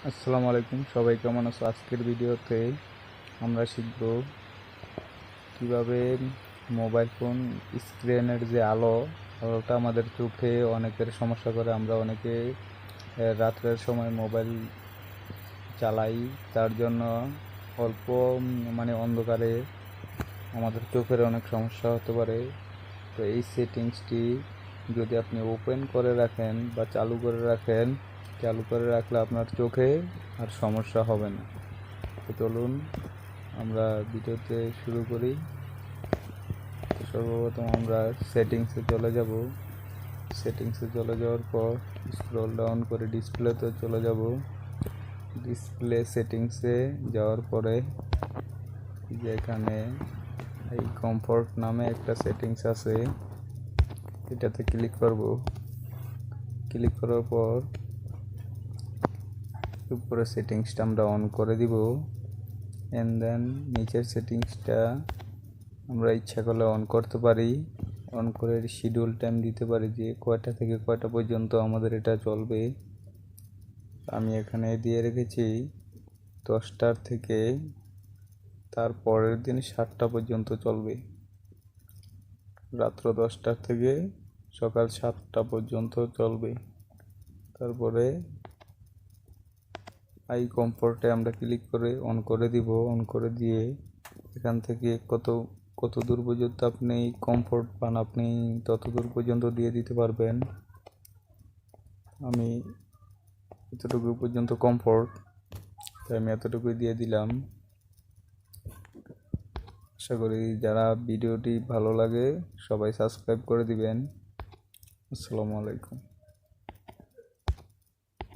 আসসালামু আলাইকুম, সবাই কেমন আছো? আজকের ভিডিওতে আমরা শিখব কিভাবে মোবাইল ফোন স্ক্রিনের যে আলোটা আমাদের চোখে অনেকের সমস্যা করে। আমরা অনেকে রাত্রের সময় মোবাইল চালাই, তার জন্য অল্প অন্ধকারে আমাদের চোখের অনেক সমস্যা হতে পারে। তো এই সেটিংসটি যদি আপনি ওপেন করে রাখেন বা চালু করে রাখলে আপনার চোখে আর সমস্যা হবে না। তো চলুন আমরা ভিডিওতে শুরু করি। তো সর্বপ্রথম আমরা সেটিংসে চলে যাওয়ার পর স্ক্রল ডাউন করে ডিসপ্লেতে চলে যাব। ডিসপ্লে সেটিংসে যাওয়ার পরে যে এখানে এই কমফোর্ট নামে একটা সেটিংস আছে, এটাতে ক্লিক করব। ক্লিক করার পর উপরে সেটিংসটা আমরা অন করে দিব। এন্ড দেন নিচের সেটিংসটা আমরা ইচ্ছা করলে অন করতে পারি। অন করে শিডিউল টাইম দিতে পারি যে কয়টা থেকে কয়টা পর্যন্ত আমাদের এটা চলবে। আমি এখানে দিয়ে রেখেছি 10টার থেকে তার পরের দিন 7টা পর্যন্ত চলবে। রাত্র 10টার থেকে সকাল 7টা পর্যন্ত চলবে। তারপরে আই কমফোর্টে আমরা ক্লিক করে অন করে দিব। অন করে দিয়ে এখান থেকে কত দূর পর্যন্ত আপনি কমফোর্ট পান, আপনি তত দূর পর্যন্ত দিয়ে দিতে পারবেন। আমি এতটুকু পর্যন্ত কমফোর্ট, তাই আমি এতটুকুই দিয়ে দিলাম। আশা করি যারা ভিডিওটি ভালো লাগে সবাই সাবস্ক্রাইব করে দিবেন। আসসালামু আলাইকুম।